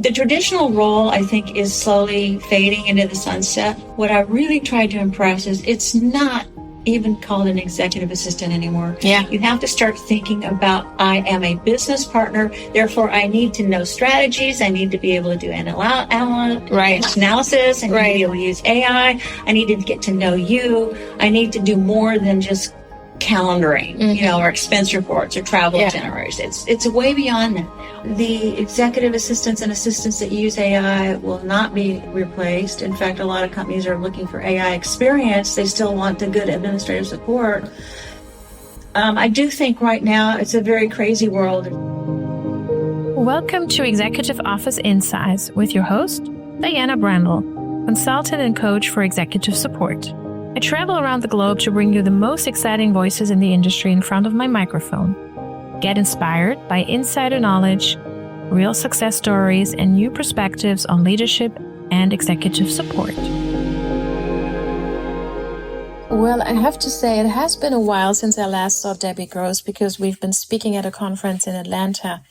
The traditional role, I think, is slowly fading into the sunset. What I really tried to impress is it's not even called an executive assistant anymore. Yeah. You have to start thinking about, I am a business partner, therefore I need to know strategies, I need to be able to do analysis, I need to be able to use AI, I need to get to know you, I need to do more than just calendaring, or expense reports or travel itineraries. It's way beyond that. The executive assistants and assistants that use AI will not be replaced. In fact, a lot of companies are looking for AI experience. They still want the good administrative support. I do think right now it's a very crazy world. Welcome to Executive Office Insights with your host, Diana Brandl, consultant and coach for executive support. I travel around the globe to bring you the most exciting voices in the industry in front of my microphone. Get inspired by insider knowledge, real success stories, and new perspectives on leadership and executive support. Well, I have to say it has been a while since I last saw Debbie Gross because we've been speaking at a conference in Atlanta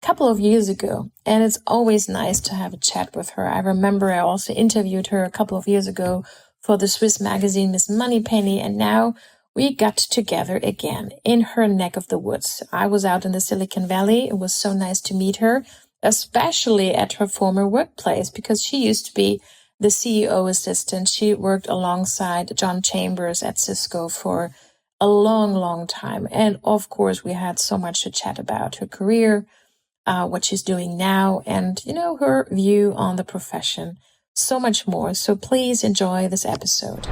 a couple of years ago, and it's always nice to have a chat with her. I remember I also interviewed her a couple of years ago for the Swiss magazine Miss Moneypenny, and now we got together again in her neck of the woods. I was out in the Silicon Valley. It was so nice to meet her, especially at her former workplace, because she used to be the CEO assistant. She worked alongside John Chambers at Cisco for a long, long time. And of course, we had so much to chat about her career, what she's doing now, and, her view on the profession. So much more. So please enjoy this episode.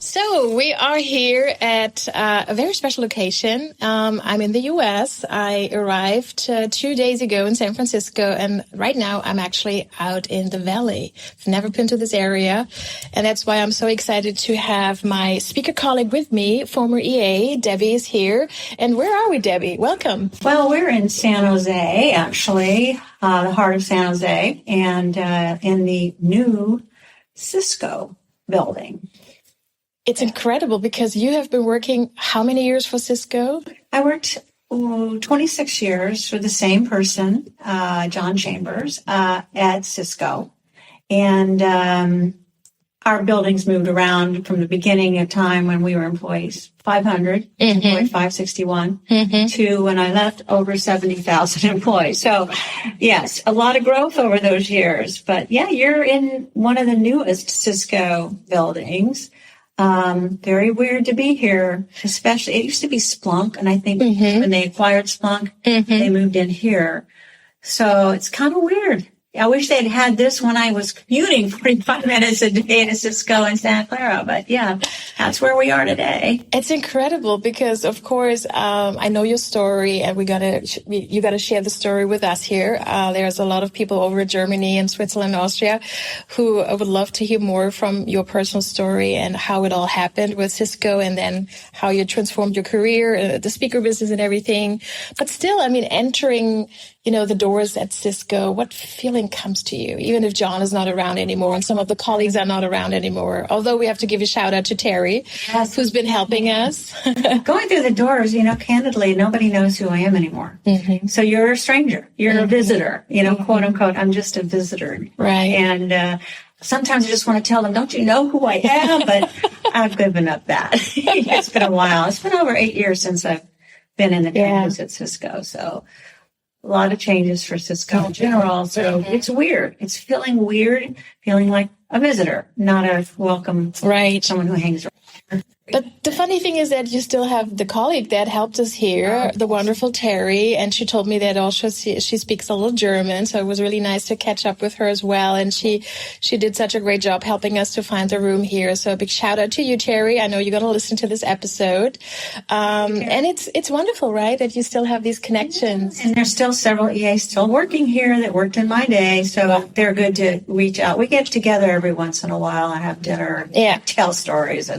So we are here at a very special location. I'm in the U.S. I arrived 2 days ago in San Francisco, and right now I'm actually out in the Valley. I've never been to this area, and that's why I'm so excited to have my speaker colleague with me, former EA. Debbie is here. And where are we, Debbie? Welcome. Well, we're in San Jose, actually, the heart of San Jose, and in the new Cisco building. It's incredible because you have been working how many years for Cisco? I worked 26 years for the same person, John Chambers, at Cisco. And our buildings moved around from the beginning of time when we were employees 500, employed 561, to when I left over 70,000 employees. So, yes, a lot of growth over those years. But, yeah, you're in one of the newest Cisco buildings. Very weird to be here, especially, it used to be Splunk, and I think when they acquired Splunk, they moved in here. So it's kind of weird. I wish they'd had this when I was commuting 45 minutes a day to Cisco in Santa Clara, but yeah, that's where we are today. It's incredible because, of course, I know your story, and you gotta share the story with us here. There's a lot of people over in Germany and Switzerland, Austria, who would love to hear more from your personal story and how it all happened with Cisco, and then how you transformed your career, the speaker business, and everything. But still, entering the doors at Cisco, what feeling comes to you, even if John is not around anymore and some of the colleagues are not around anymore? Although we have to give a shout out to Terry, who's been helping us. Going through the doors, candidly, nobody knows who I am anymore. So you're a stranger. You're a visitor, quote unquote. I'm just a visitor. Right. And sometimes I just want to tell them, don't you know who I am? But I've given up that. It's been a while. It's been over 8 years since I've been in the campus at Cisco. So a lot of changes for Cisco in general. So it's weird. It's feeling weird, feeling like a visitor, not a welcome, someone who hangs around. But the funny thing is that you still have the colleague that helped us here, the wonderful Terry, and she told me that also she speaks a little German, so it was really nice to catch up with her as well. And she did such a great job helping us to find the room here. So a big shout out to you, Terry. I know you're going to listen to this episode. And it's wonderful, right, that you still have these connections. And there's still several EAs still working here that worked in my day, so they're good to reach out. We get together every once in a while and have dinner and tell stories.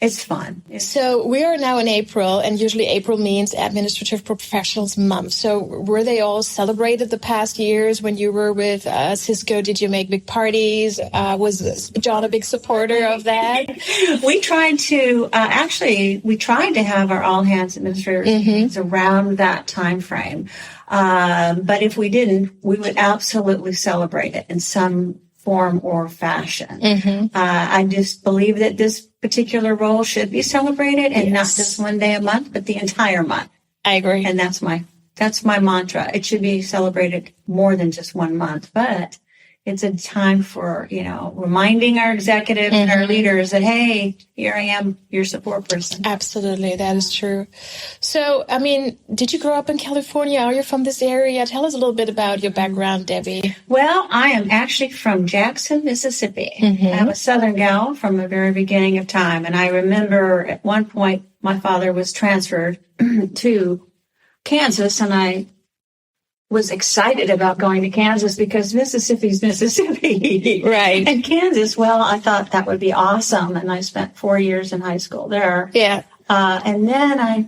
It's fun. So we are now in April, and usually April means Administrative Professionals Month. So were they all celebrated the past years when you were with Cisco? Did you make big parties? Was John a big supporter of that? We tried to, we tried to have our all-hands administrators meetings around that time frame. But if we didn't, we would absolutely celebrate it in some form or fashion. I just believe that this particular role should be celebrated, and not just one day a month, but the entire month. I agree. And that's my mantra. It should be celebrated more than just 1 month, but it's a time for, reminding our executives and our leaders that, hey, here I am, your support person. Absolutely. That is true. So, did you grow up in California? Are you from this area? Tell us a little bit about your background, Debbie. Well, I am actually from Jackson, Mississippi. I'm a Southern gal from the very beginning of time. And I remember at one point my father was transferred to Kansas, and I was excited about going to Kansas because Mississippi's Mississippi. Right. And Kansas, well, I thought that would be awesome. And I spent 4 years in high school there. Yeah. And then I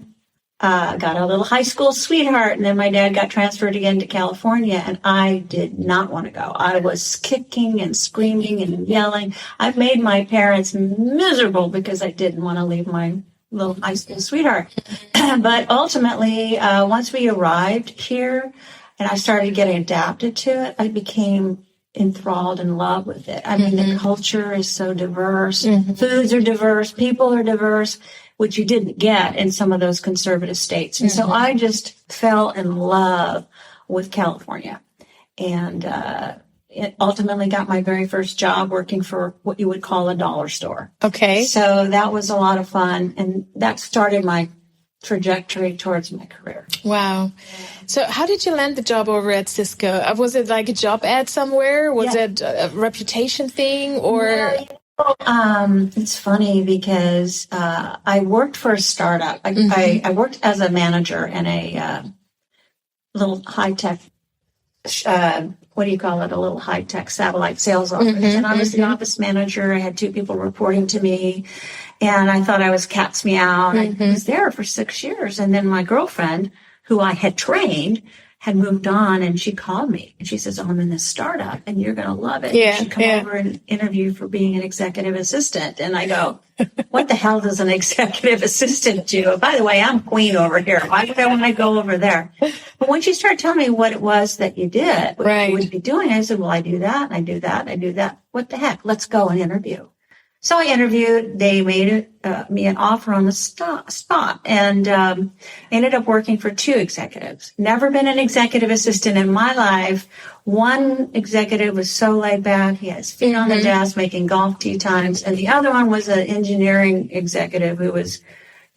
got a little high school sweetheart. And then my dad got transferred again to California. And I did not want to go. I was kicking and screaming and yelling. I made my parents miserable because I didn't want to leave my little high school sweetheart. But ultimately, once we arrived here, and I started getting adapted to it, I became enthralled in love with it. I mean, the culture is so diverse. Foods are diverse. People are diverse, which you didn't get in some of those conservative states. And so I just fell in love with California. And it ultimately got my very first job working for what you would call a dollar store. Okay. So that was a lot of fun. And that started my trajectory towards my career. Wow. So how did you land the job over at Cisco? Was it like a job ad somewhere? Was it a reputation thing or? It's funny because I worked for a startup. I worked as a manager in a little high-tech, what do you call it? A little high-tech satellite sales office. And I was the office manager. I had 2 people reporting to me. And I thought I was cat's meow. I was there for 6 years. And then my girlfriend, who I had trained, had moved on, and she called me. And she says, I'm in this startup, and you're going to love it. Yeah, you should come over and interview for being an executive assistant. And I go, what the hell does an executive assistant do? By the way, I'm queen over here. Why would I want to go over there? But when she started telling me what it was that you did, what you would be doing, I said, well, I do that, and I do that, and I do that. What the heck? Let's go and interview. So I interviewed. They made me an offer on the spot, and ended up working for 2 executives. Never been an executive assistant in my life. One executive was so laid back. He had his feet on the desk making golf tee times. And the other one was an engineering executive who was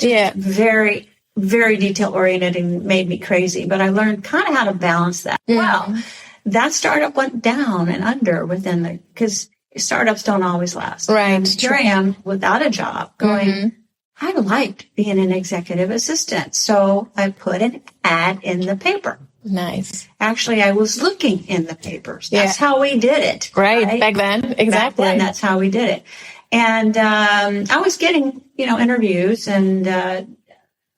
very, very detail oriented and made me crazy. But I learned kind of how to balance that. Well, that startup went down and under because startups don't always last. Right. And here I am without a job going, I liked being an executive assistant. So I put an ad in the paper. Nice. Actually, I was looking in the papers. That's how we did it. Right. Back then. Exactly. Back then, that's how we did it. And I was getting, interviews, and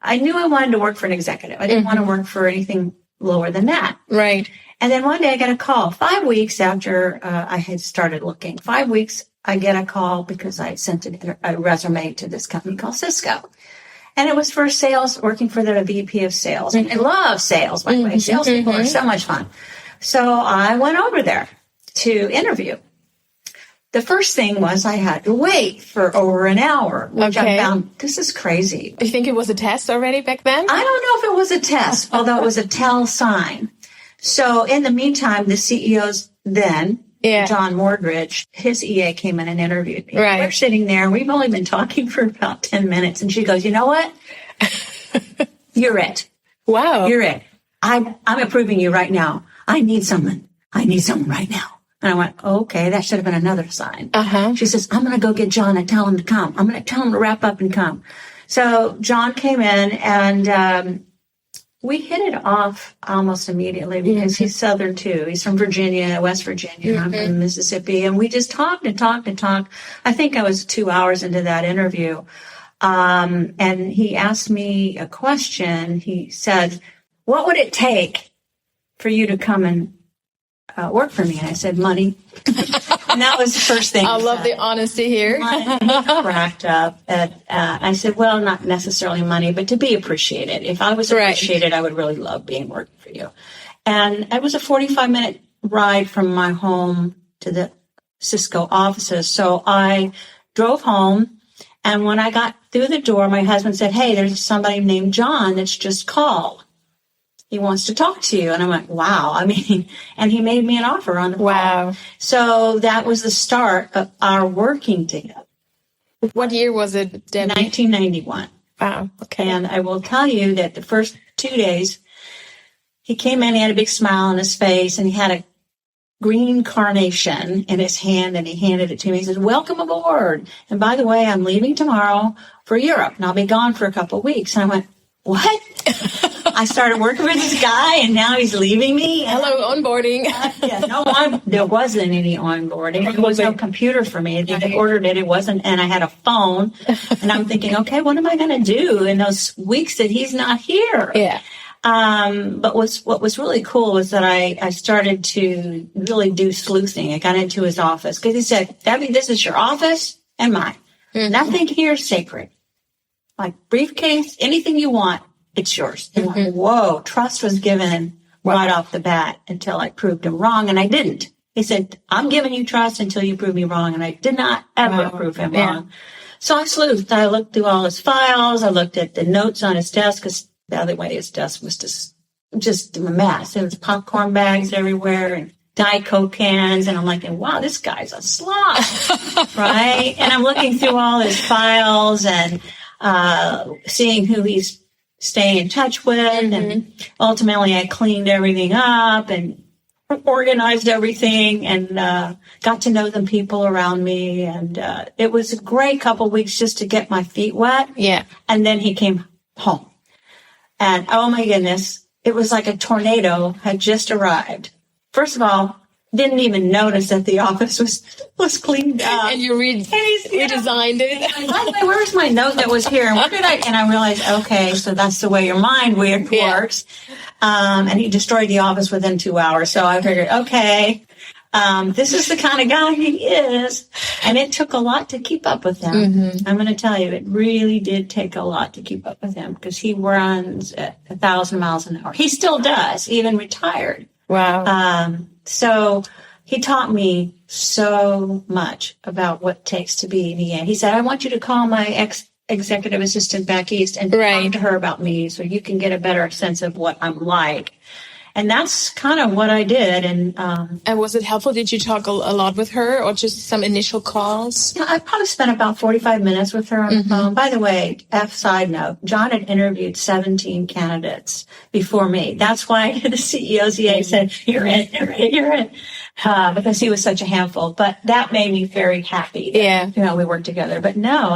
I knew I wanted to work for an executive. I didn't want to work for anything lower than that. Right. And then one day I got a call 5 weeks after I had started looking. 5 weeks, I get a call because I sent a resume to this company called Cisco. And it was for sales, working for the VP of sales. And I love sales, by the way. Salespeople are so much fun. So I went over there to interview. The first thing was I had to wait for over an hour, which I found, this is crazy. You think it was a test already back then? I don't know if it was a test, although it was a tell sign. So in the meantime, the CEO's then, John Mordridge, his EA came in and interviewed me. Right. We're sitting there, and we've only been talking for about 10 minutes. And she goes, you know what? You're it. Wow. You're it. I'm approving you right now. I need someone right now. And I went, okay, that should have been another sign. She says, I'm going to go get John and tell him to come. I'm going to tell him to wrap up and come. So John came in, and we hit it off almost immediately because he's Southern too. He's from Virginia, West Virginia. I'm from Mississippi. And we just talked and talked and talked. I think I was 2 hours into that interview. And he asked me a question. He said, what would it take for you to come and work for me? And I said, money. And that was the first thing. I love the honesty here. And he cracked up. I said, well, not necessarily money, but to be appreciated. If I was appreciated, I would really love being working for you. And it was a 45-minute ride from my home to the Cisco offices. So I drove home. And when I got through the door, my husband said, hey, there's somebody named John that's just called. He wants to talk to you. And I went, wow. I mean, and he made me an offer on the phone. Wow. So that was the start of our working together. What year was it, Debbie? 1991. Wow. Okay. And I will tell you that the first 2 days, he came in, he had a big smile on his face, and he had a green carnation in his hand, and he handed it to me. He says, welcome aboard. And by the way, I'm leaving tomorrow for Europe, and I'll be gone for a couple of weeks. And I went, what? I started working with this guy, and now he's leaving me? Hello, onboarding. There wasn't any onboarding. There was no computer for me. They ordered it. It wasn't, and I had a phone. And I'm thinking, okay, what am I going to do in those weeks that he's not here? Yeah. But what was really cool was that I started to really do sleuthing. I got into his office because he said, Debbie, this is your office and mine. Mm-hmm. Nothing here is sacred. Like briefcase, anything you want, it's yours. And like, whoa, trust was given right off the bat until I proved him wrong. And I didn't. He said, I'm giving you trust until you prove me wrong. And I did not ever prove him wrong. So I sleuthed. I looked through all his files. I looked at the notes on his desk because the other way his desk was just a mess. There was popcorn bags everywhere and Diet Coke cans. And I'm like, wow, this guy's a slob, right? And I'm looking through all his files and seeing who he's staying in touch with. And ultimately I cleaned everything up and organized everything and got to know the people around me. And it was a great couple of weeks just to get my feet wet. Yeah. And then he came home. And oh my goodness, it was like a tornado had just arrived. First of all, didn't even notice that the office was cleaned up. And you redesigned it. And by the way, where's my note that was here? And where did and I realized, okay, so that's the way your mind works. And he destroyed the office within 2 hours. So I figured, okay, this is the kind of guy he is. And it took a lot to keep up with him. I'm going to tell you, it really did take a lot to keep up with him because he runs at 1,000 miles an hour. He still does, even retired. Wow. So he taught me so much about what it takes to be the end. He said, I want you to call my executive assistant back east and talk to her about me so you can get a better sense of what I'm like. And that's kind of what I did. And was it helpful? Did you talk a lot with her or just some initial calls? Yeah, I probably spent about 45 minutes with her on the phone. By the way, side note, John had interviewed 17 candidates before me. That's why the CEO's EA said, you're in, because he was such a handful. But that made me very happy that, we worked together. But no,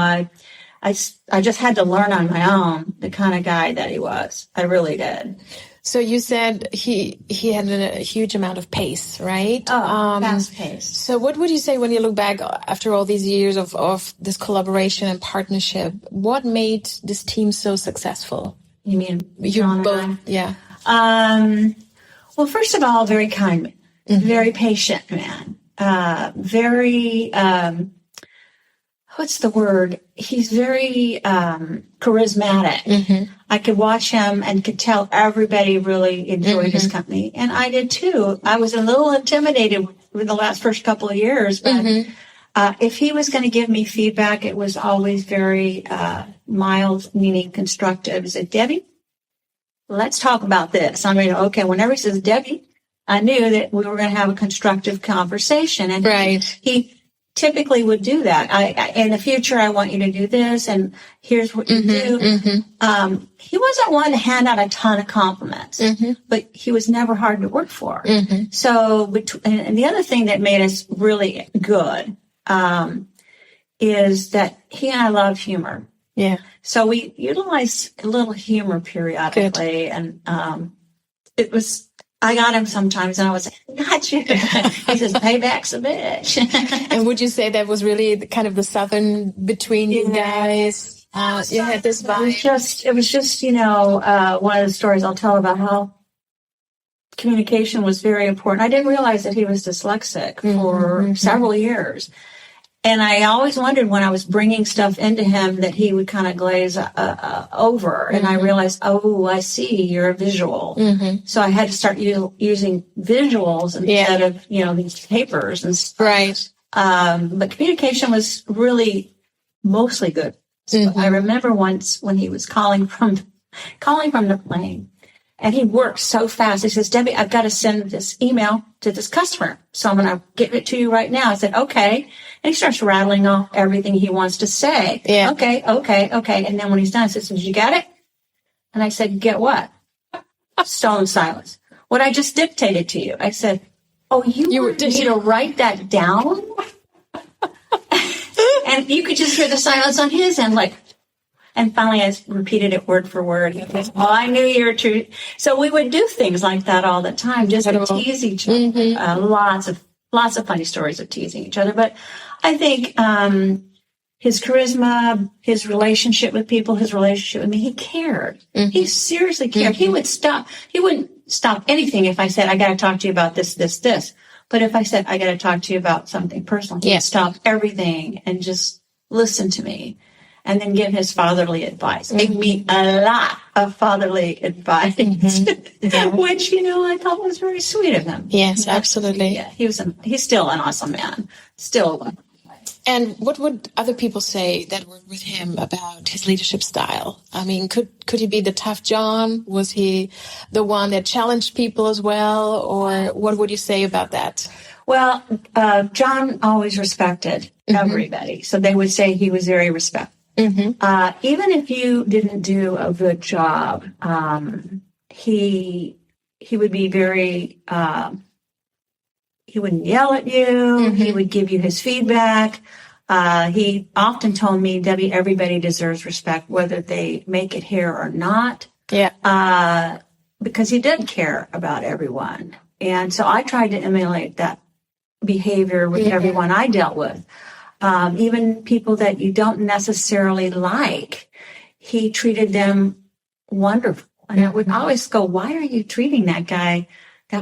I just had to learn on my own the kind of guy that he was. I really did. So you said he had a huge amount of pace, right? Oh, fast pace. So what would you say when you look back after all these years of this collaboration and partnership? What made this team so successful? You mean you both? Yeah. Well, first of all, very kind, very patient man, very. What's the word? He's very charismatic. I could watch him and could tell everybody really enjoyed his company. And I did too. I was a little intimidated with the first couple of years, but if he was going to give me feedback, it was always very mild, meaning constructive. He said, Debbie, let's talk about this. I mean, okay, whenever he says Debbie, I knew that we were going to have a constructive conversation. And he typically would do that. In the future, I want you to do this, and here's what you do. He wasn't one to hand out a ton of compliments, but he was never hard to work for. So, and the other thing that made us really good is that he and I love humor. Yeah. So we utilized a little humor periodically, and it was. I got him sometimes, and I was like, got you. He says, payback's a bitch. And would you say that was really kind of the southern between you guys? You had this vibe. It was just, one of the stories I'll tell about how communication was very important. I didn't realize that he was dyslexic for several years. And I always wondered when I was bringing stuff into him that he would kind of glaze over. And I realized, oh, I see, you're a visual. So I had to start using visuals instead of, these papers and stuff. Right. But communication was really mostly good. So I remember once when he was calling from the plane, and he worked so fast. He says, Debbie, I've got to send this email to this customer. So I'm going to get it to you right now. I said, okay. And he starts rattling off everything he wants to say. Yeah. Okay. And then when he's done, he says, did you get it? And I said, get what? Stone silence. What I just dictated to you. I said, oh, you want me to write that down? And you could just hear the silence on his end, like, and finally I repeated it word for word. He goes, oh, I knew you were true. So we would do things like that all the time, just to tease each other. Lots of funny stories of teasing each other. But I think his charisma, his relationship with people, his relationship with me, he cared. He seriously cared. He wouldn't stop anything if I said, I got to talk to you about this. But if I said, I got to talk to you about something personal, he would stop everything and just listen to me and then give his fatherly advice. Gave me a lot of fatherly advice, which, I thought was very sweet of him. Yes, absolutely. Yeah, he's still an awesome man. Still. And what would other people say that were with him about his leadership style? I mean, could he be the tough John? Was he the one that challenged people as well? Or what would you say about that? Well, John always respected everybody. So they would say he was very respectful. Even if you didn't do a good job, he would be very, he wouldn't yell at you. He would give you his feedback. He often told me, Debbie, everybody deserves respect, whether they make it here or not. Yeah. Because he did care about everyone. And so I tried to emulate that behavior with everyone I dealt with. Even people that you don't necessarily like, he treated them wonderful. And I would always go, why are you treating that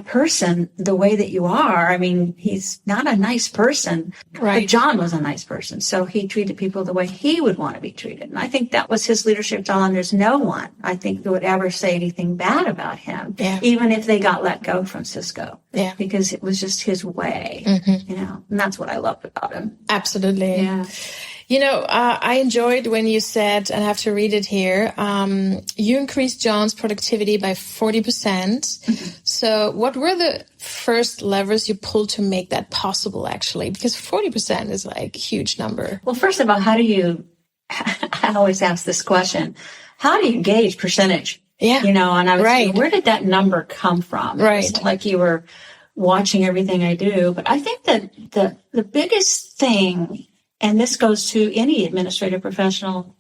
person, the way that you are? I mean, he's not a nice person. Right. But John was a nice person. So he treated people the way he would want to be treated. And I think that was his leadership style. And there's no one, I think, that would ever say anything bad about him, even if they got let go from Cisco. Yeah. Because it was just his way, and that's what I loved about him. Absolutely. Yeah. I enjoyed when you said, and I have to read it here, you increased John's productivity by 40%. So what were the first levers you pulled to make that possible, actually? Because 40% is like a huge number. Well, first of all, I always ask this question, how do you gauge percentage? Yeah. And I was saying, where did that number come from? Right. It's like you were watching everything I do. But I think that the biggest thing, and this goes to any administrative professional,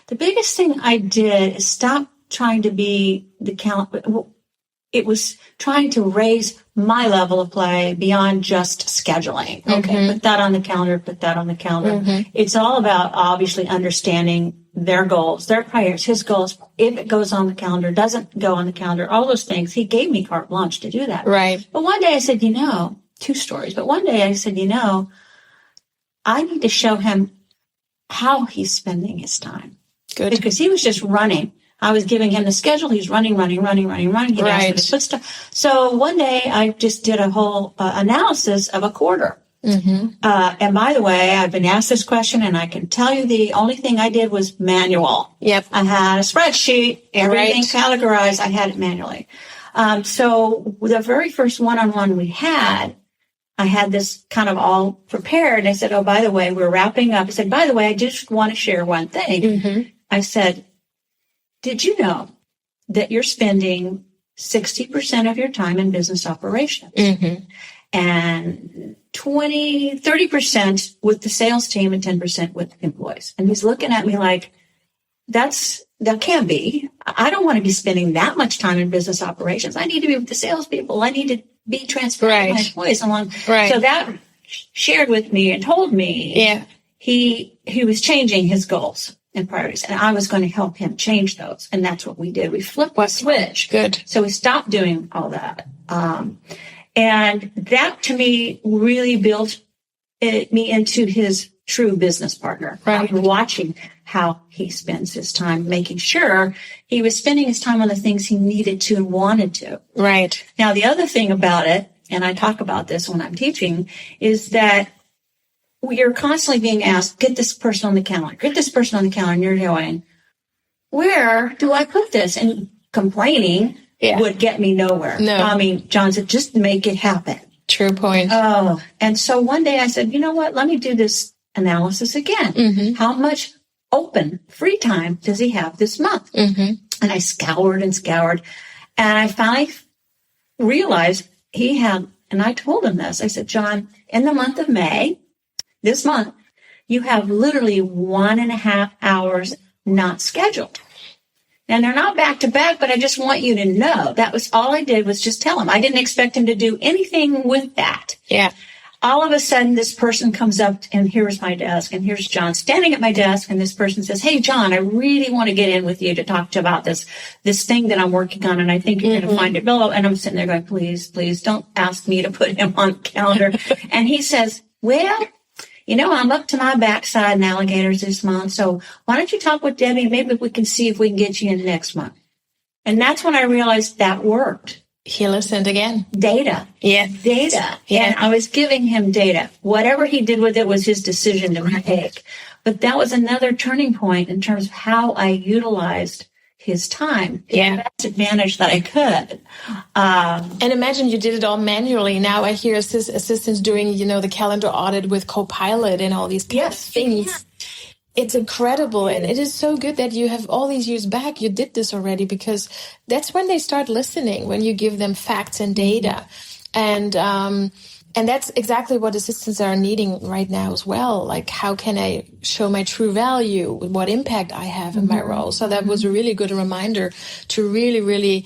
the biggest thing I did is stop trying to be the calendar. It was trying to raise my level of play beyond just scheduling. Okay, put that on the calendar, It's all about obviously understanding their goals, their priorities, his goals. If it goes on the calendar, doesn't go on the calendar, all those things. He gave me carte blanche to do that. Right. But one day I said, two stories, but one day I said, I need to show him how he's spending his time. Good. Because he was just running. I was giving him the schedule. He's running. He'd ask me to put stuff. So one day I just did a whole analysis of a quarter. And by the way, I've been asked this question, and I can tell you the only thing I did was manual. Yep. I had a spreadsheet, everything categorized. I had it manually. So the very first one-on-one we had, I had this kind of all prepared. And I said, oh, by the way, we're wrapping up. I said, by the way, I just want to share one thing. I said, did you know that you're spending 60% of your time in business operations and 30% with the sales team and 10% with employees? And he's looking at me like, that can't be. I don't want to be spending that much time in business operations. I need to be with the salespeople. I need to be transparent with my employees along. So that shared with me and told me he was changing his goals. and priorities. And I was going to help him change those. And that's what we did. We flipped the switch. Good. So we stopped doing all that. And that to me really built me into his true business partner. Right. I'm watching how he spends his time, making sure he was spending his time on the things he needed to and wanted to. Right. Now, the other thing about it, and I talk about this when I'm teaching, is that we are constantly being asked, get this person on the calendar, get this person on the calendar, and you're going, where do I put this? And complaining would get me nowhere. No. I mean, John said, just make it happen. True point. Oh, and so one day I said, you know what? Let me do this analysis again. How much open free time does he have this month? And I scoured and scoured. And I finally realized he had, and I told him this. I said, John, in the month of May, this month, you have literally 1.5 hours not scheduled. And they're not back to back, but I just want you to know that was all I did was just tell him. I didn't expect him to do anything with that. Yeah. All of a sudden, this person comes up and here's my desk and here's John standing at my desk. And this person says, hey, John, I really want to get in with you to talk to about this thing that I'm working on. And I think you're going to find it below. And I'm sitting there going, please don't ask me to put him on the calendar. And he says, well, you know, I'm up to my backside in alligators this month. So why don't you talk with Debbie? Maybe we can see if we can get you in next month. And that's when I realized that worked. He listened again. Data. Yeah. Data. Yeah. And I was giving him data. Whatever he did with it was his decision to make. But that was another turning point in terms of how I utilized his time to the best advantage that I could. And imagine you did it all manually. Now I hear assistants doing, the calendar audit with Copilot and all these kind of things. Yeah. It's incredible. And it is so good that you have all these years back, you did this already, because that's when they start listening, when you give them facts and data. And that's exactly what assistants are needing right now as well. Like, how can I show my true value, what impact I have in my role? So that was a really good reminder to really, really,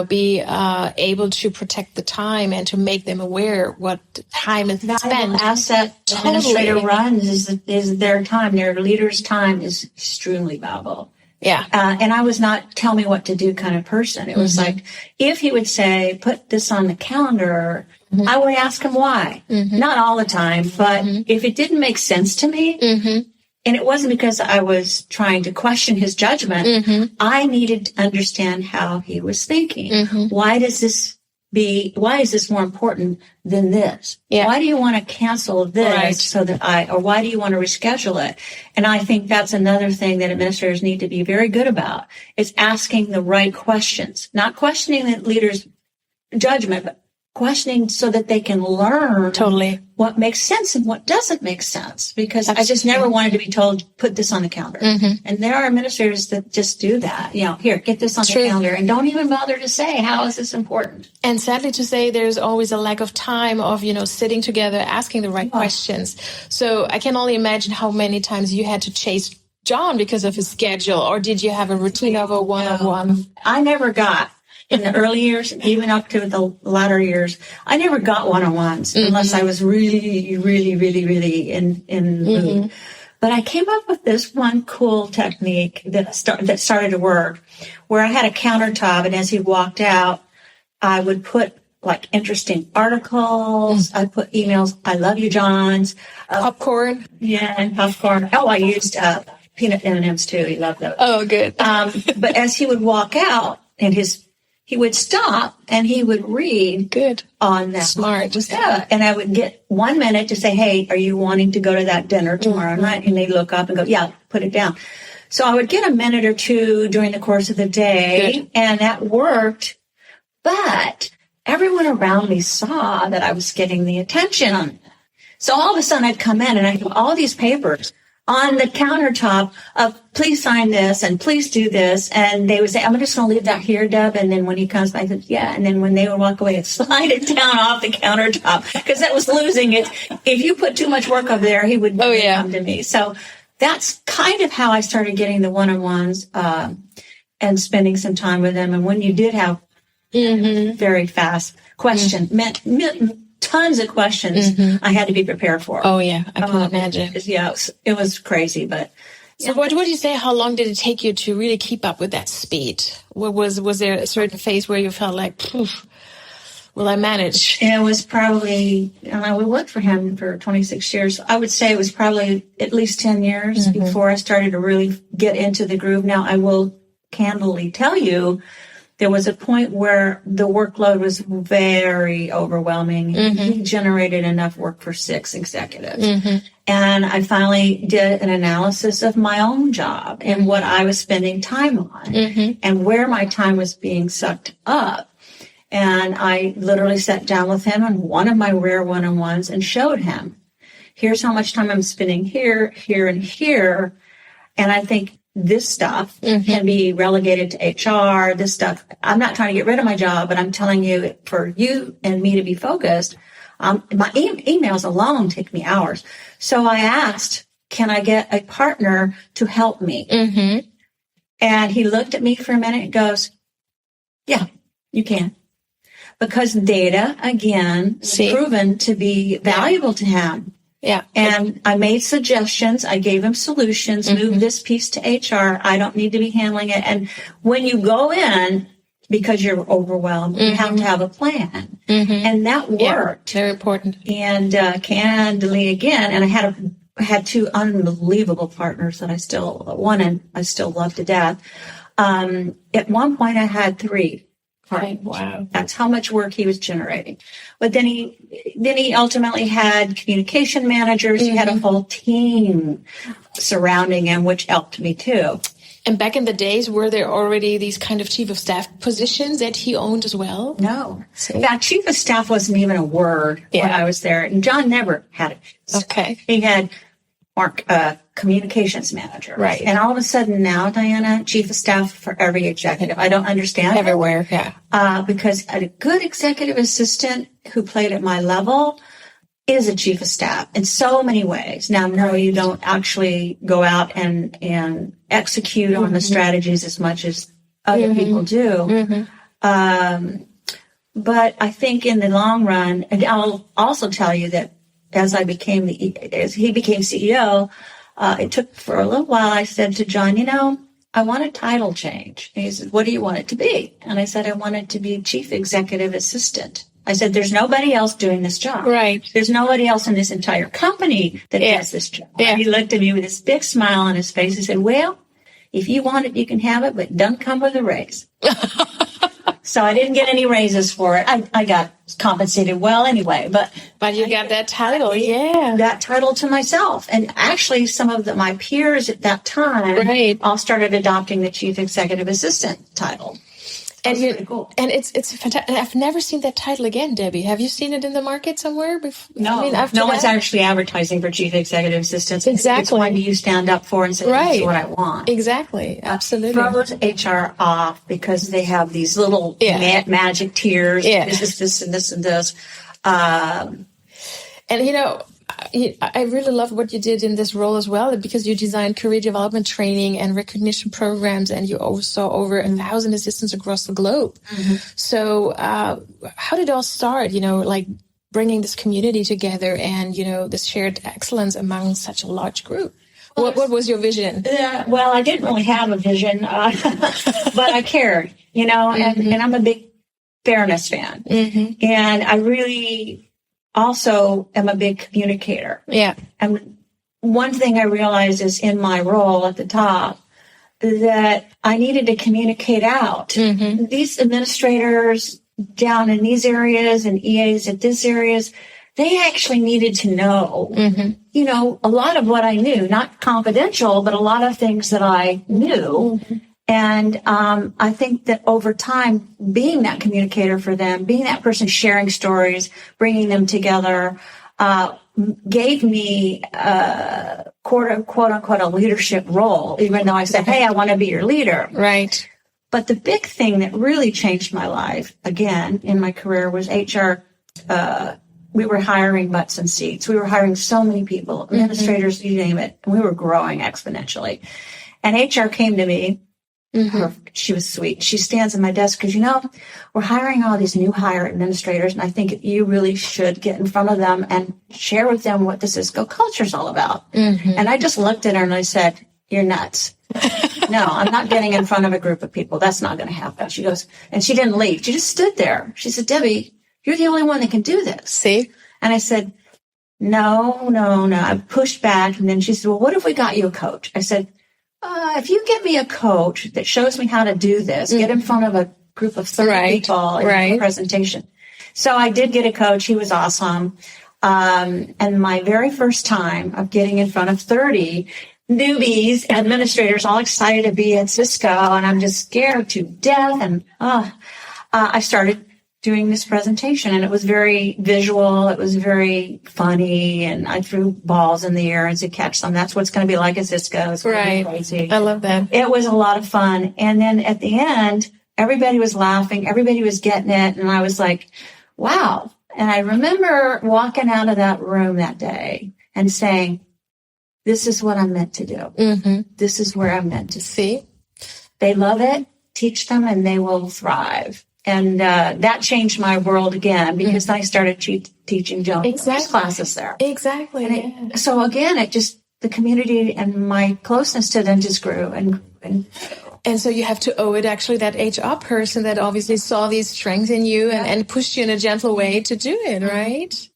be able to protect the time and to make them aware what time is spent. The asset administrator runs is their time. Their leader's time is extremely valuable. Yeah. And I was not tell me what to do kind of person. It was like, if he would say, put this on the calendar, I would ask him why. Not all the time, but if it didn't make sense to me, and it wasn't because I was trying to question his judgment, I needed to understand how he was thinking. Why is this more important than this? Yeah. Why do you want to cancel this so that or why do you want to reschedule it? And I think that's another thing that administrators need to be very good about, is asking the right questions, not questioning the leader's judgment, but questioning so that they can learn what makes sense and what doesn't make sense. Because I just never wanted to be told, put this on the calendar. And there are administrators that just do that. Here, get this on the calendar, and don't even bother to say, how is this important? And sadly to say, there's always a lack of time of, sitting together, asking the right questions. So I can only imagine how many times you had to chase John because of his schedule, or did you have a routine of a one-on-one? I never got. In the early years, even up to the latter years, I never got one-on-ones unless I was really, really, really, really in the mood. But I came up with this one cool technique that started to work, where I had a countertop, and as he walked out, I would put like interesting articles. I put emails. I love you, Johns. Popcorn. Yeah, and popcorn. Oh, I used peanut M&Ms too. He loved those. Oh, good. But as he would walk out, and he would stop and he would read on that. Smart. And I would get 1 minute to say, hey, are you wanting to go to that dinner tomorrow night? And they'd look up and go, yeah, put it down. So I would get a minute or two during the course of the day, and that worked. But everyone around me saw that I was getting the attention. So all of a sudden I'd come in and I'd have all these papers on the countertop of, please sign this and please do this. And they would say, I'm just going to leave that here, Deb. And then when he comes by, I said, yeah. And then when they would walk away, I'd slide it down off the countertop, because that was losing it. If you put too much work up there, he would come to me. So that's kind of how I started getting the one-on-ones, and spending some time with them. And when you did have very fast questions, tons of questions I had to be prepared for. Oh, yeah. I can imagine. Yeah, it was crazy, but So what would you say, how long did it take you to really keep up with that speed? Was there a certain phase where you felt like, will I manage? It was probably, we worked for him for 26 years. I would say it was probably at least 10 years before I started to really get into the groove. Now, I will candidly tell you, there was a point where the workload was very overwhelming. He generated enough work for 6 executives. And I finally did an analysis of my own job and what I was spending time on and where my time was being sucked up. And I literally sat down with him on one of my rare one-on-ones and showed him, here's how much time I'm spending here, here, and here. And I think this stuff can be relegated to HR, this stuff. I'm not trying to get rid of my job, but I'm telling you, for you and me to be focused, my emails alone take me hours. So I asked, can I get a partner to help me? And he looked at me for a minute and goes, yeah, you can. Because data, again, was proven to be valuable to him. Yeah. And I made suggestions. I gave him solutions. Move this piece to HR. I don't need to be handling it. And when you go in, because you're overwhelmed, you have to have a plan. And that worked. Very important. And candidly, again, and I had 2 unbelievable partners that I still love to death. At one point, I had 3. Right. Wow. That's how much work he was generating. But then he ultimately had communication managers. He had a whole team surrounding him, which helped me too. And back in the days, were there already these kind of chief of staff positions that he owned as well? No. In fact, chief of staff wasn't even a word when I was there. And John never had it. Okay. He had communications manager. Right. And all of a sudden now, Diana, chief of staff for every executive. I don't understand. Everywhere, because a good executive assistant who played at my level is a chief of staff in so many ways. Now, no, you don't actually go out and execute on the strategies as much as other people do. But I think in the long run, and I'll also tell you that as he became CEO, it took for a little while. I said to John, I want a title change. And he said, what do you want it to be? And I said, I want it to be chief executive assistant. I said, there's nobody else doing this job. Right. There's nobody else in this entire company that does this job. Yeah. He looked at me with this big smile on his face and said, well, if you want it, you can have it, but it doesn't come with a raise. So I didn't get any raises for it. I got compensated well anyway, but you got that title, that title to myself. And actually, some of my peers at that time all started adopting the chief executive assistant title. And cool. And it's fantastic. I've never seen that title again, Debbie. Have you seen it in the market somewhere before? No, no one's actually advertising for chief executive assistants. Exactly. It's one you stand up for and say, this is what I want. Exactly. Absolutely. Throws HR off because they have these little magic tiers. This, and this, and this. And, I really love what you did in this role as well, because you designed career development training and recognition programs, and you oversaw over 1,000 assistants across the globe. So how did it all start, bringing this community together and, this shared excellence among such a large group? What was your vision? Well, I didn't really have a vision, but I cared, and I'm a big fairness fan. And I really also am a big communicator. Yeah. And one thing I realized is in my role at the top that I needed to communicate out. These administrators down in these areas and EAs at this areas, they actually needed to know, a lot of what I knew, not confidential, but a lot of things that I knew. And I think that over time, being that communicator for them, being that person sharing stories, bringing them together, gave me quote unquote a leadership role, even though I said, hey, I want to be your leader. Right. But the big thing that really changed my life, again, in my career was HR. We were hiring butts and seats. We were hiring so many people, administrators, you name it. And we were growing exponentially. And HR came to me. She was sweet. She stands at my desk because, we're hiring all these new hire administrators, and I think you really should get in front of them and share with them what the Cisco culture is all about. And I just looked at her and I said, you're nuts. No, I'm not getting in front of a group of people. That's not going to happen. She goes, and she didn't leave. She just stood there. She said, Debbie, you're the only one that can do this. See? And I said, no. I pushed back. And then she said, well, what if we got you a coach? I said, if you get me a coach that shows me how to do this, get in front of a group of 30 people in a presentation. So I did get a coach. He was awesome. And my very first time of getting in front of 30 newbies, administrators, all excited to be at Cisco, and I'm just scared to death. And I started doing this presentation, and it was very visual. It was very funny, and I threw balls in the air and to catch them. That's what it's going to be like at Cisco. It's going to be crazy. I love that. It was a lot of fun. And then at the end, everybody was laughing. Everybody was getting it. And I was like, wow. And I remember walking out of that room that day and saying, this is what I'm meant to do. Mm-hmm. This is where I'm meant to see. They love it. Teach them and they will thrive. And that changed my world again because then I started teaching Jones classes there. Exactly. And so again, it just, the community and my closeness to them just grew and so you have to owe it actually that HR person that obviously saw these strengths in you and pushed you in a gentle way to do it, right?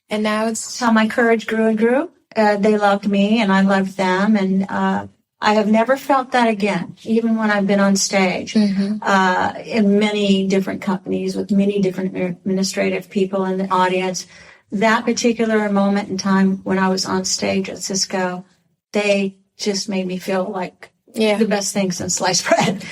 And now it's how my courage grew and grew. They loved me and I loved them. And I have never felt that again, even when I've been on stage in many different companies with many different administrative people in the audience. That particular moment in time when I was on stage at Cisco, they just made me feel like the best thing since sliced bread.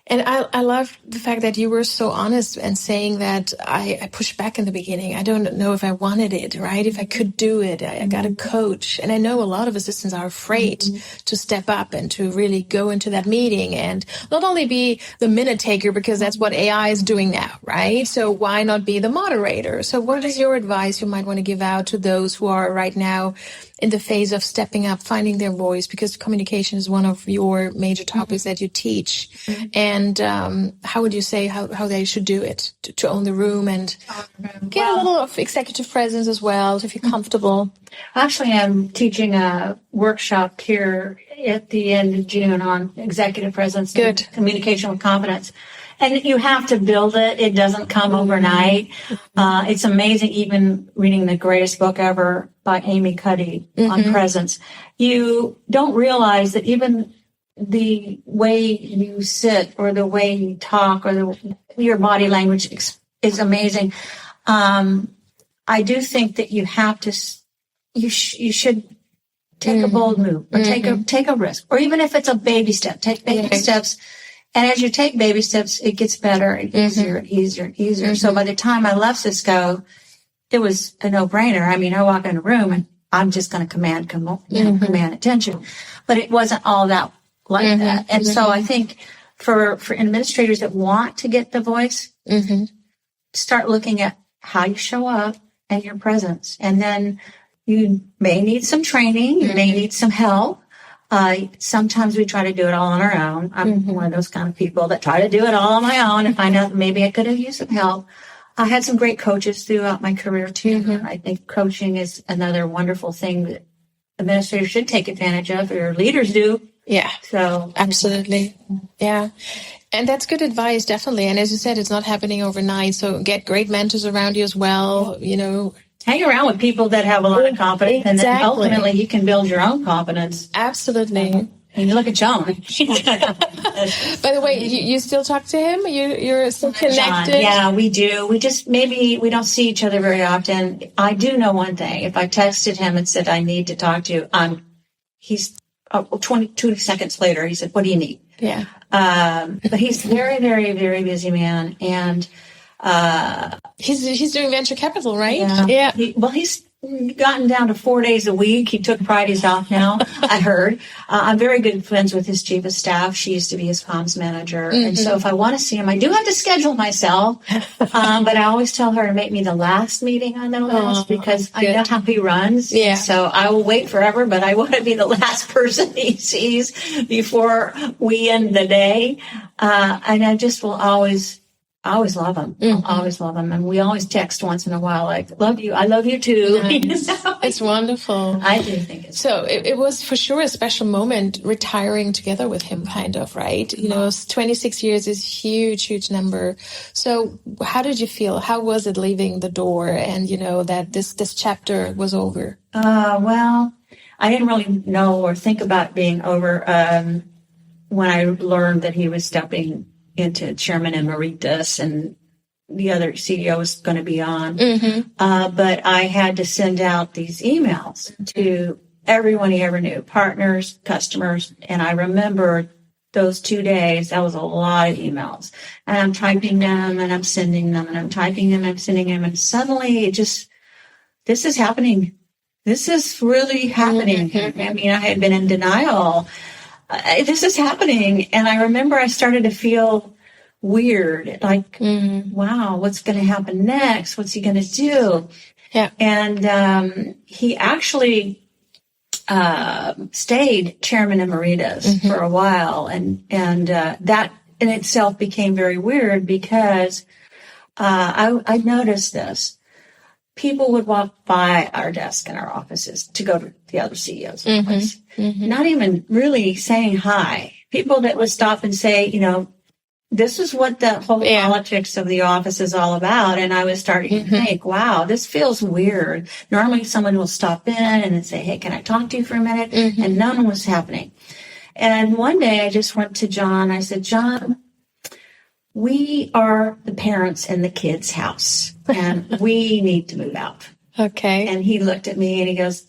And I love the fact that you were so honest and saying that I pushed back in the beginning. I don't know if I wanted it, right? If I could do it. I got a coach. And I know a lot of assistants are afraid to step up and to really go into that meeting and not only be the minute taker, because that's what AI is doing now, right? So why not be the moderator? So what is your advice you might want to give out to those who are right now in the phase of stepping up, finding their voice, because communication is one of your major topics that you teach. And how would you say how they should do it to own the room and get a little of executive presence as well to feel comfortable? Actually, I'm teaching a workshop here at the end of June on executive presence and communication with confidence. And you have to build it. It doesn't come overnight. It's amazing, even reading the greatest book ever by Amy Cuddy on presence. You don't realize that even the way you sit or the way you talk or your body language is amazing. I do think that you have to, you should take a bold move or take a risk, or even if it's a baby step, take baby steps. And as you take baby steps, it gets better and easier and easier and easier. So by the time I left Cisco, it was a no-brainer. I mean, I walk in a room and I'm just going to command attention. But it wasn't all that like that. And so I think for administrators that want to get the voice, start looking at how you show up and your presence. And then you may need some training. You may need some help. Sometimes we try to do it all on our own. I'm one of those kind of people that try to do it all on my own and find out maybe I could have used some help. I had some great coaches throughout my career too. I think coaching is another wonderful thing that administrators should take advantage of, or leaders do. Yeah. So absolutely. Yeah. And that's good advice, definitely. And as you said, it's not happening overnight. So get great mentors around you as well, hang around with people that have a lot of confidence, and then ultimately you can build your own confidence. Absolutely. And you look at Joan. By the way, you still talk to him? You're still connected? John, yeah, we do. We just, maybe we don't see each other very often. I do know one thing. If I texted him and said, I need to talk to you, he's 22 seconds later, he said, what do you need? Yeah. But he's very, very, very busy man. And he's doing venture capital, right? Yeah. He's gotten down to 4 days a week. He took Fridays off now, I heard. I'm very good friends with his chief of staff. She used to be his comms manager. And so if I want to see him, I do have to schedule myself. But I always tell her to make me the last meeting on the list because I know how he runs. Yeah. So I will wait forever, but I want to be the last person he sees before we end the day. And I just will always I always love him. I always love him. And we always text once in a while, like, love you. I love you too. Nice. It's wonderful. I do think it's so. It was for sure a special moment retiring together with him, kind of, right? 26 years is huge number. So how did you feel? How was it leaving the door and, that this chapter was over? Well, I didn't really know or think about being over when I learned that he was stepping into chairman emeritus and the other CEO was going to be on. But I had to send out these emails to everyone he ever knew, partners, customers. And I remember those 2 days, that was a lot of emails. And I'm typing them and I'm sending them and I'm typing them and I'm sending them. And suddenly this is happening. This is really happening. I mean, I had been in denial. This is happening. And I remember I started to feel weird, like, wow, what's going to happen next? What's he going to do? Yeah. And he actually stayed chairman emeritus for a while. And that in itself became very weird because I noticed this. People would walk by our desk in our offices to go to the other CEO's office, not even really saying hi. People that would stop and say, this is what the whole politics of the office is all about. And I was starting to think, wow, this feels weird. Normally someone will stop in and say, hey, can I talk to you for a minute? And none was happening. And one day I just went to John. I said, John, we are the parents in the kids' house and we need to move out. Okay. And he looked at me and he goes,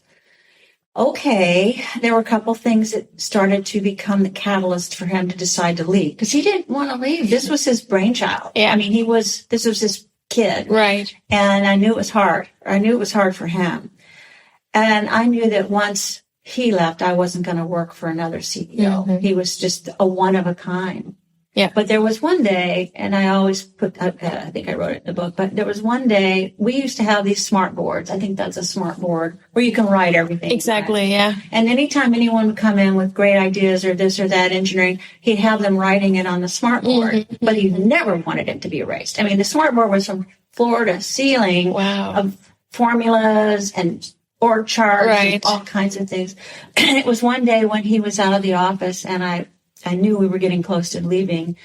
okay. There were a couple things that started to become the catalyst for him to decide to leave because he didn't want to leave. This was his brainchild. Yeah. I mean, this was his kid. Right. And I knew it was hard. I knew it was hard for him. And I knew that once he left, I wasn't going to work for another CEO. He was just a one of a kind. Yeah. But there was one day, and I always I think I wrote it in the book, but there was one day we used to have these smart boards. I think that's a smart board where you can write everything. Exactly. Yeah. And anytime anyone would come in with great ideas or this or that engineering, he'd have them writing it on the smart board, but he never wanted it to be erased. I mean, the smart board was from floor to ceiling of formulas and org charts and all kinds of things. And it was one day when he was out of the office and I knew we were getting close to leaving.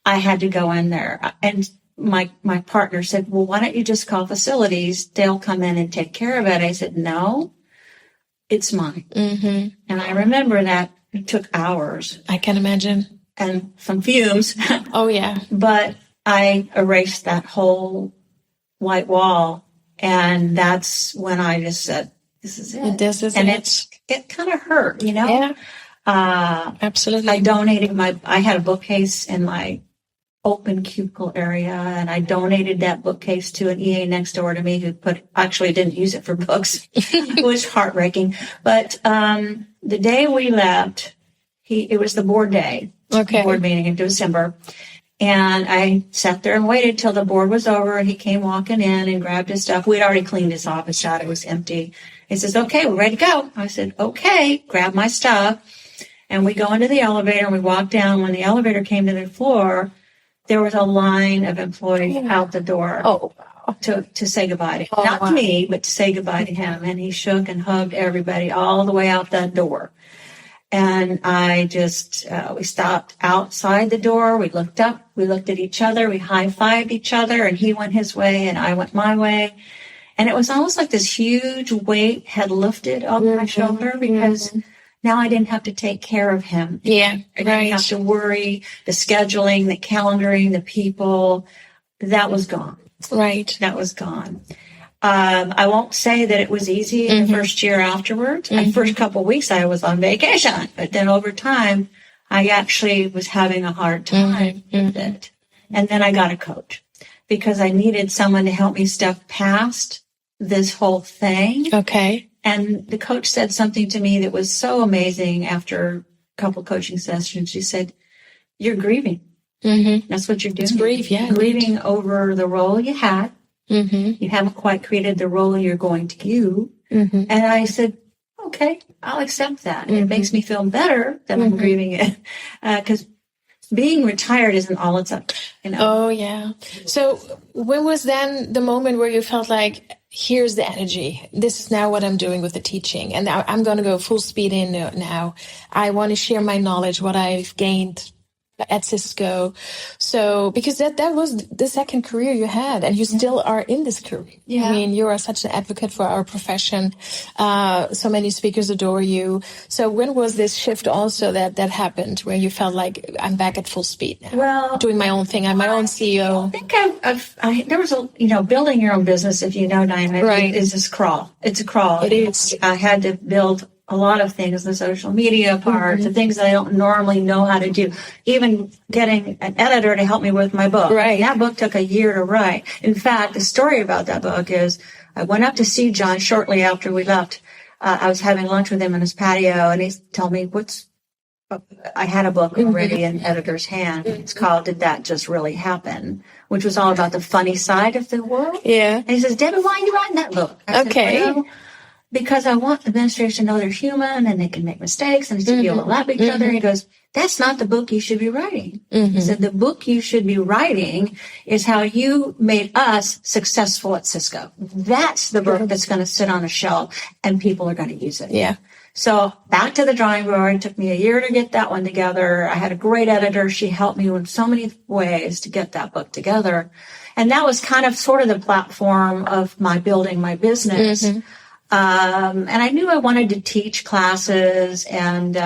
I had to go in there. And my partner said, well, why don't you just call facilities? They'll come in and take care of it. I said, no, it's mine. And I remember that it took hours. I can imagine. And some fumes. Oh, yeah. But I erased that whole white wall. And that's when I just said, this is it. This is and it. It kind of hurt, Yeah. Absolutely. I donated I had a bookcase in my open cubicle area and I donated that bookcase to an EA next door to me who actually didn't use it for books. It was heartbreaking. But, the day we left, it was the board day, board meeting in December. And I sat there and waited till the board was over and he came walking in and grabbed his stuff. We'd already cleaned his office out. It was empty. He says, okay, we're ready to go. I said, okay, grab my stuff. And we go into the elevator and we walk down. When the elevator came to the floor, there was a line of employees out the door to say goodbye to him. Not to me, but to say goodbye to him. And he shook and hugged everybody all the way out that door. And I just, we stopped outside the door. We looked up, we looked at each other, we high-fived each other, and he went his way and I went my way. And it was almost like this huge weight had lifted off my shoulder because now I didn't have to take care of him. Yeah, I didn't have to worry, the scheduling, the calendaring, the people. That was gone. Right. That was gone. I won't say that it was easy in the first year afterwards. The first couple of weeks I was on vacation, but then over time I actually was having a hard time with it. And then I got a coach because I needed someone to help me step past this whole thing. Okay. And the coach said something to me that was so amazing after a couple coaching sessions. She said, you're grieving. That's what you're doing. It's grief, yeah. Grieving over the role you had. You haven't quite created the role you're going to do. And I said, okay, I'll accept that. It makes me feel better that I'm grieving it. Because being retired isn't all it's up, you know. Oh, yeah. So when was then the moment where you felt like, here's the energy. This is now what I'm doing with the teaching. And I'm going to go full speed in now. I want to share my knowledge, what I've gained at Cisco. So, because that was the second career you had, and you still are in this career. Yeah. I mean, you are such an advocate for our profession. So many speakers adore you. So when was this shift also that happened, where you felt like, I'm back at full speed now? Well, doing my own thing. I'm my own CEO. I think there was building your own business, if you know, Diana, right, is this crawl. It's a crawl. It is. I had to build a lot of things, the social media part, the things that I don't normally know how to do. Even getting an editor to help me with my book. Right. That book took a year to write. In fact, the story about that book is I went up to see John shortly after we left. I was having lunch with him in his patio, and he told me, I had a book already in editor's hand. It's called Did That Just Really Happen? Which was all about the funny side of the world. Yeah. And he says, Debbie, why are you writing that book? I said, because I want administration to know they're human and they can make mistakes and they should be able to laugh at each other. He goes, that's not the book you should be writing. He said, the book you should be writing is how you made us successful at Cisco. That's the book that's going to sit on a shelf and people are going to use it. Yeah. So back to the drawing board. It took me a year to get that one together. I had a great editor. She helped me in so many ways to get that book together. And that was kind of sort of the platform of my building my business. And I knew I wanted to teach classes and,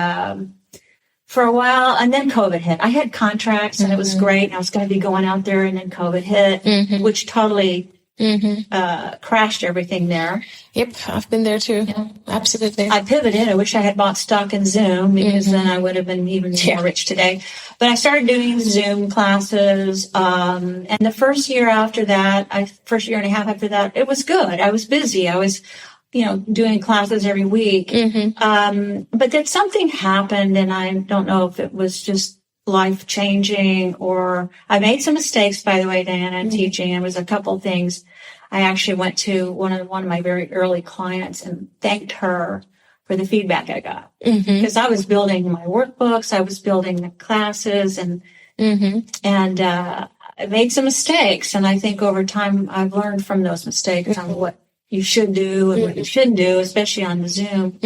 for a while, and then COVID hit. I had contracts and it was great. And I was going to be going out there, and then COVID hit, which totally, crashed everything there. Yep. I've been there too. Yeah. Absolutely. I pivoted. I wish I had bought stock in Zoom, because then I would have been even more rich today. But I started doing Zoom classes. And the first year after that, first year and a half after that, it was good. I was busy. I was, doing classes every week. But then something happened, and I don't know if it was just life changing or I made some mistakes, by the way, Diana, in teaching. It was a couple of things. I actually went to one of my very early clients and thanked her for the feedback I got, because I was building my workbooks. I was building the classes and I made some mistakes. And I think over time I've learned from those mistakes on what you should do and what you shouldn't do, especially on the Zoom.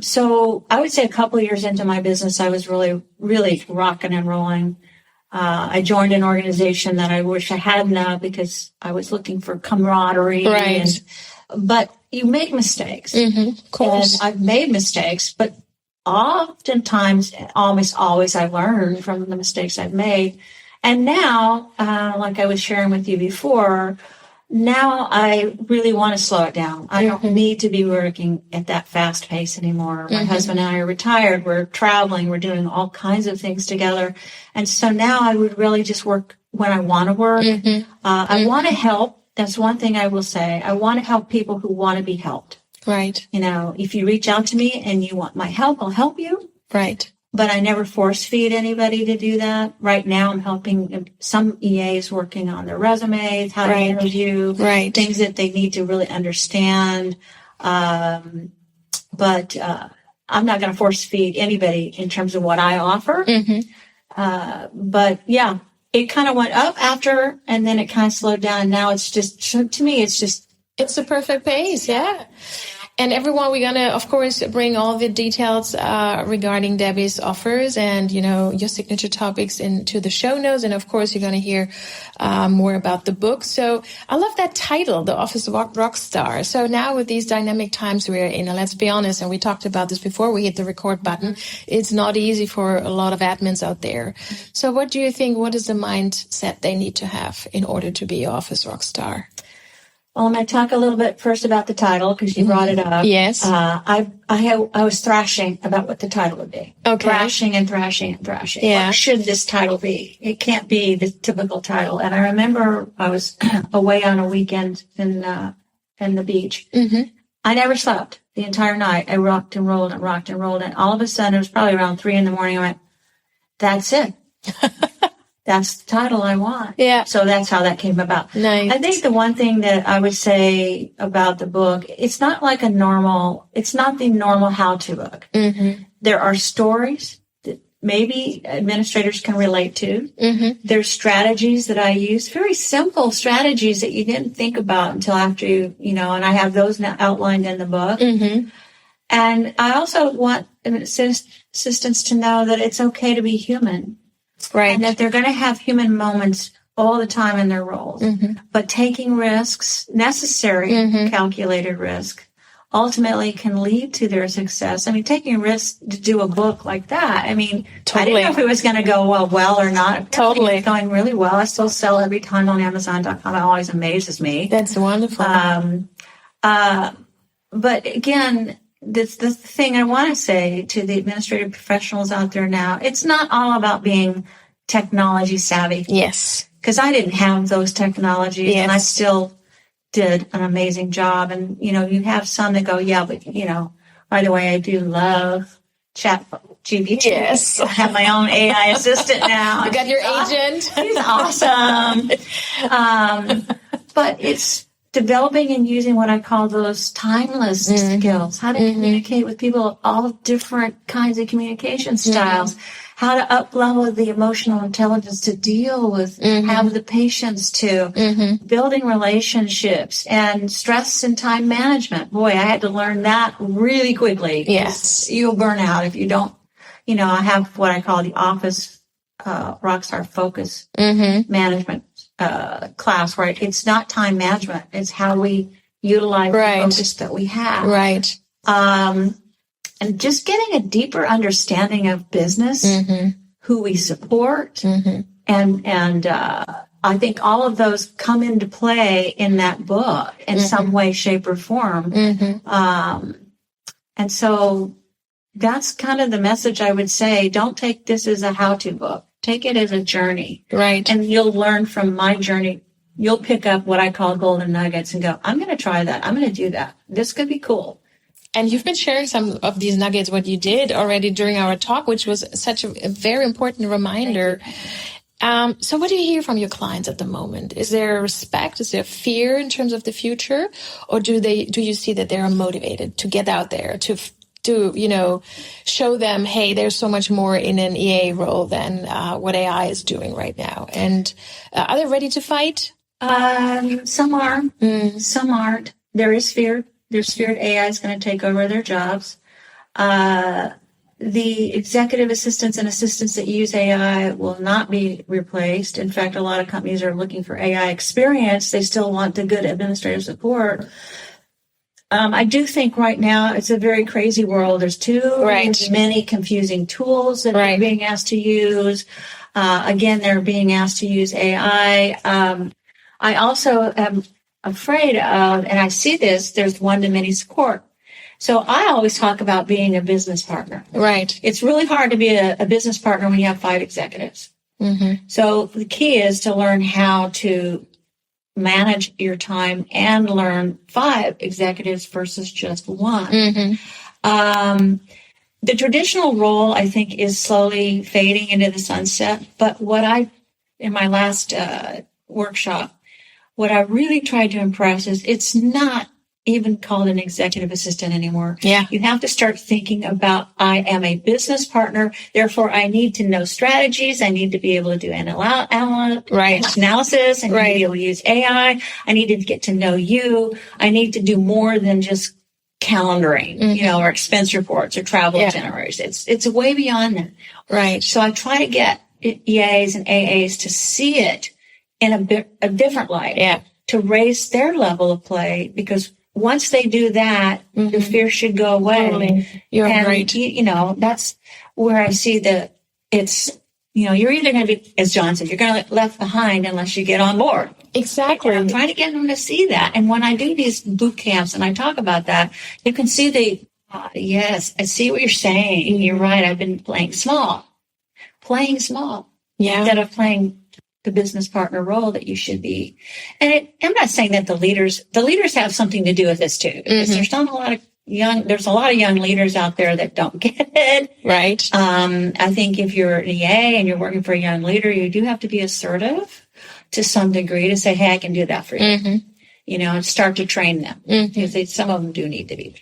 So I would say a couple of years into my business, I was really, really rocking and rolling. I joined an organization that I wish I had now, because I was looking for camaraderie. Right. But you make mistakes. Of course. And I've made mistakes, but oftentimes, almost always, I learned from the mistakes I've made. And now, like I was sharing with you before, now I really want to slow it down. I don't need to be working at that fast pace anymore. My husband and I are retired. We're traveling. We're doing all kinds of things together. And so now I would really just work when I want to work. I want to help. That's one thing I will say. I want to help people who want to be helped. Right. If you reach out to me and you want my help, I'll help you. Right. But I never force feed anybody to do that. Right now, I'm helping some EAs working on their resumes, how to interview, things that they need to really understand. But I'm not going to force feed anybody in terms of what I offer. But yeah, it kind of went up after, and then it kind of slowed down. And now it's just, to me, it's the perfect pace. Yeah. And everyone, we're going to, of course, bring all the details regarding Debbie's offers and, your signature topics into the show notes. And, of course, you're going to hear more about the book. So I love that title, The Office of Rockstar. So now with these dynamic times we're in, and let's be honest, and we talked about this before we hit the record button, it's not easy for a lot of admins out there. So what do you think, what is the mindset they need to have in order to be Office Rockstar? Well, I'm going to talk a little bit first about the title, because you brought it up. Yes. I was thrashing about what the title would be. Okay. Thrashing and thrashing and thrashing. Yeah. What should this title be? It can't be the typical title. And I remember I was away on a weekend in the beach. I never slept the entire night. I rocked and rolled and rocked and rolled. And all of a sudden, it was probably around 3 a.m. I went, that's it. That's the title I want. Yeah. So that's how that came about. Nice. I think the one thing that I would say about the book, it's not the normal how-to book. There are stories maybe administrators can relate to. Mm-hmm. There's strategies that I use, very simple strategies that you didn't think about until after and I have those now outlined in the book. Mm-hmm. And I also want assistants to know that it's okay to be human. Right. And that they're going to have human moments all the time in their roles. Mm-hmm. But taking risks, necessary, calculated risk, ultimately can lead to their success. I mean, taking risks to do a book like that. I mean, Totally. I didn't know if it was going to go well or not. Totally. It's going really well. I still sell every time on Amazon.com. It always amazes me. That's wonderful. But again, the thing I want to say to the administrative professionals out there now, it's not all about being technology savvy. Yes. Because I didn't have those technologies, Yes. and I still did an amazing job. And, you have some that go, yeah, but, by the way, I do love chat GPT. Yes. I have my own AI assistant now. You got your agent. She's awesome. But it's developing and using what I call those timeless skills, how to communicate with people of all different kinds of communication styles, how to up-level the emotional intelligence to deal with, have the patience to, building relationships, and stress and time management. Boy, I had to learn that really quickly. Yes. You'll burn out if you don't. I have what I call the office Rockstar Focus management class, right? It's not time management. It's how we utilize the focus that we have. Right. And just getting a deeper understanding of business, who we support, and I think all of those come into play in that book in some way, shape, or form. And so that's kind of the message I would say. Don't take this as a how-to book. Take it as a journey. Right. And you'll learn from my journey. You'll pick up what I call golden nuggets and go, I'm going to try that. I'm going to do that. This could be cool. And you've been sharing some of these nuggets, what you did already during our talk, which was such a very important reminder. So what do you hear from your clients at the moment? Is there respect? Is there fear in terms of the future? Or do you see that they are motivated to get out there, to show them, hey, there's so much more in an EA role than what AI is doing right now? And are they ready to fight? Some are, some aren't. There is fear. There's fear that AI is going to take over their jobs. The executive assistants and assistants that use AI will not be replaced. In fact, a lot of companies are looking for AI experience. They still want the good administrative support. I do think right now it's a very crazy world. There's too many confusing tools that they're being asked to use. Again, they're being asked to use AI. I also am afraid of, and I see this, there's one-to-many support. So I always talk about being a business partner. Right. It's really hard to be a business partner when you have 5 executives. So the key is to learn how to manage your time and learn 5 executives versus just 1. The traditional role, I think, is slowly fading into the sunset. But in my last workshop, what I really tried to impress is it's not even called an executive assistant anymore. Yeah. You have to start thinking about, I am a business partner, therefore I need to know strategies, I need to be able to do analysis, I need to be able to use AI, I need to get to know you, I need to do more than just calendaring, or expense reports or travel itineraries. It's way beyond that. Right. So I try to get EAs and AAs to see it in a different light, to raise their level of play, because once they do that, the fear should go away. Totally. You're right. That's where I see it's, you're either going to be, as John said, you're going to get left behind unless you get on board. Exactly. And I'm trying to get them to see that. And when I do these boot camps and I talk about that, you can see yes, I see what you're saying. You're right. I've been playing small. Instead of playing the business partner role that you should be. And I'm not saying that the leaders have something to do with this too, because there's a lot of young leaders out there that don't get it. Right. I think if you're an EA and you're working for a young leader, you do have to be assertive to some degree to say, hey, I can do that for you. And start to train them, because some of them do need to be.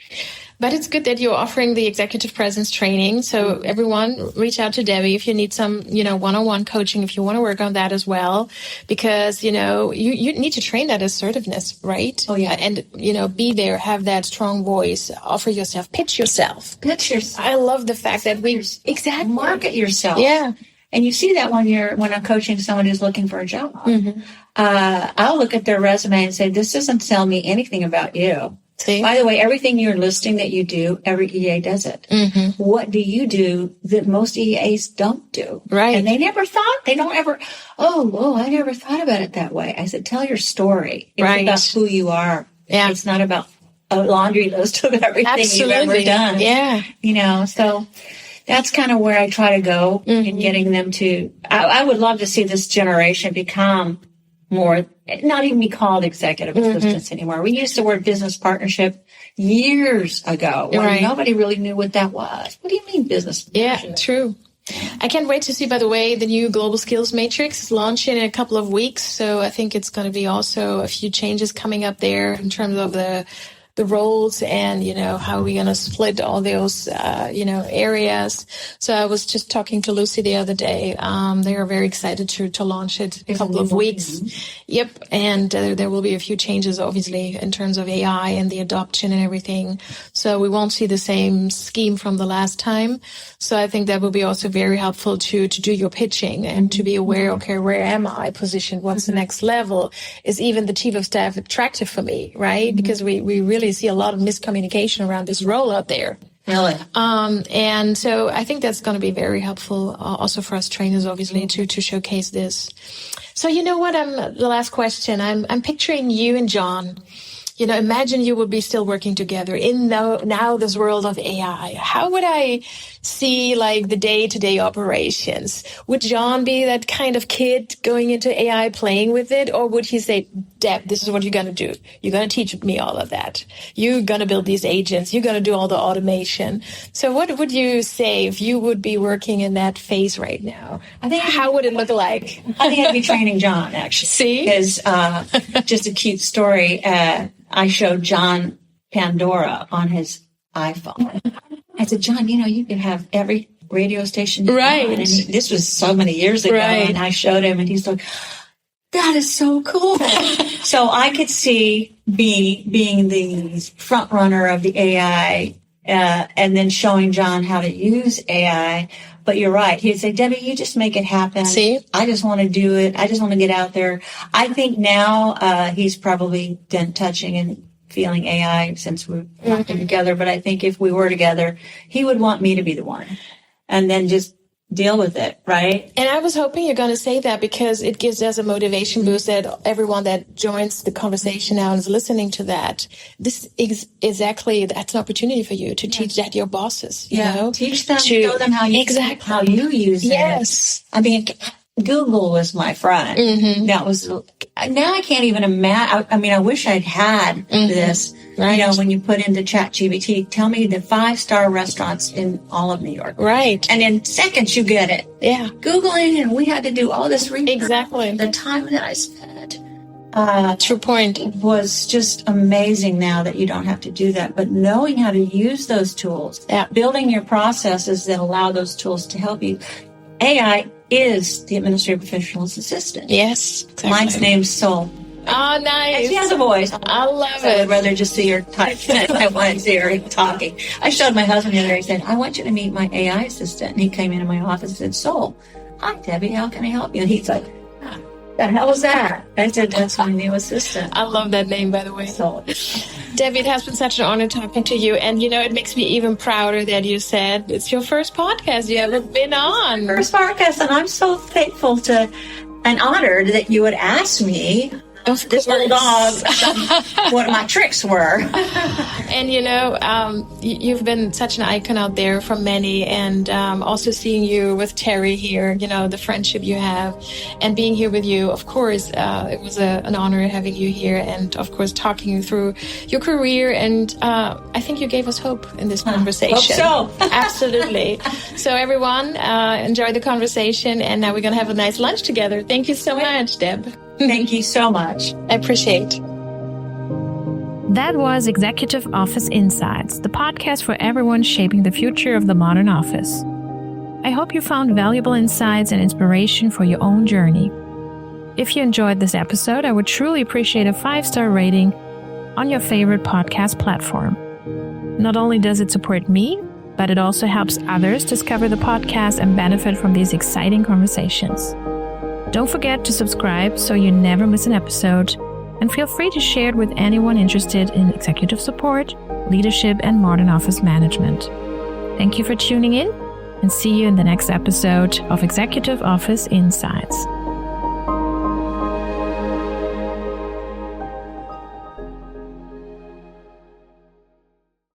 But it's good that you're offering the executive presence training. So everyone reach out to Debbie if you need some, one-on-one coaching, if you want to work on that as well, because, you need to train that assertiveness, right? Oh, yeah. And, be there, have that strong voice, offer yourself, pitch yourself. I love the fact that exactly market yourself. Yeah. And you see that when I'm coaching someone who's looking for a job. I'll look at their resume and say, this doesn't tell me anything about you. See? By the way, everything you're listing that you do, every EA does it. What do you do that most EAs don't do? Right. And they never I never thought about it that way. I said, tell your story. It's about who you are. Yeah. It's not about a laundry list of everything you've ever done. Yeah. So that's kind of where I try to go in getting them to, I would love to see this generation become more, not even be called executive assistants anymore. We used the word business partnership years ago when nobody really knew what that was. What do you mean business partnership? Yeah, true. I can't wait to see, by the way, the new Global Skills Matrix is launching in a couple of weeks. So I think it's going to be also a few changes coming up there in terms of the roles and, how we're going to split all those, areas. So I was just talking to Lucy the other day. They are very excited to launch it in a couple of weeks. Yep. And there will be a few changes, obviously, in terms of AI and the adoption and everything. So we won't see the same scheme from the last time. So I think that will be also very helpful to do your pitching and to be aware, okay, where am I positioned? What's the next level? Is even the chief of staff attractive for me, right? Because we really see a lot of miscommunication around this role out there. Really? And so I think that's going to be very helpful also for us trainers, obviously, to showcase this. So you know what? The last question. I'm picturing you and John. Imagine you would be still working together in now this world of AI. How would I see like the day-to-day operations? Would John be that kind of kid going into AI, playing with it? Or would he say, Deb, this is what you're going to do. You're going to teach me all of that. You're going to build these agents. You're going to do all the automation. So what would you say if you would be working in that phase right now? How would it look like? I think I'd be training John, actually. See? Because just a cute story. I showed John Pandora on his iPhone. I said, John, you can have every radio station you want. And this was so many years ago. And I showed him and he's like, that is so cool. So I could see being the front runner of the AI and then showing John how to use AI. But you're right. He'd say, Debbie, you just make it happen. See? I just want to do it. I just want to get out there. I think now he's probably done touching and feeling AI since we've not been together. But I think if we were together, he would want me to be the one and then just deal with it, right? And I was hoping you're going to say that because it gives us a motivation boost that everyone that joins the conversation now and is listening to that, this is exactly, that's an opportunity for you to teach that your bosses, you know? Teach them, show them how you use it. Yes. I mean, Google was my friend. That was, now I can't even imagine. I mean, I wish I'd had this. Right. When you put into ChatGPT, tell me the 5-star restaurants in all of New York. Right. And in seconds you get it. Yeah. Googling, and we had to do all this research. Exactly. The time that I spent. True point. It was just amazing now that you don't have to do that. But knowing how to use those tools, building your processes that allow those tools to help you. AI is the administrative professional's assistant. Yes. Exactly. Mine's name's Soul. Oh, nice. And she has a voice. I love it. I would rather just see her type than I want to see her talking. I showed my husband the other day. He said, I want you to meet my AI assistant. And he came into my office and said, Soul, hi, Debbie. How can I help you? And he's like, the hell is that? I said, that's my new assistant. I love that name, by the way. Soul. Debbie, it has been such an honor talking to you. And, it makes me even prouder that you said it's your first podcast you ever been on. First podcast. And I'm so thankful and honored that you would ask me. This little dog, what my tricks were. And, you've been such an icon out there for many. And also seeing you with Terry here, the friendship you have. And being here with you, of course, it was an honor having you here. And, of course, talking you through your career. And I think you gave us hope in this conversation. Hope so. Absolutely. So, everyone, enjoy the conversation. And now we're going to have a nice lunch together. Thank you so much, Deb. Thank you so much. I appreciate. That was Executive Office Insights, the podcast for everyone shaping the future of the modern office. I hope you found valuable insights and inspiration for your own journey. If you enjoyed this episode, I would truly appreciate a 5-star rating on your favorite podcast platform. Not only does it support me, but it also helps others discover the podcast and benefit from these exciting conversations. Don't forget to subscribe so you never miss an episode, and feel free to share it with anyone interested in executive support, leadership, and modern office management. Thank you for tuning in, and see you in the next episode of Executive Office Insights.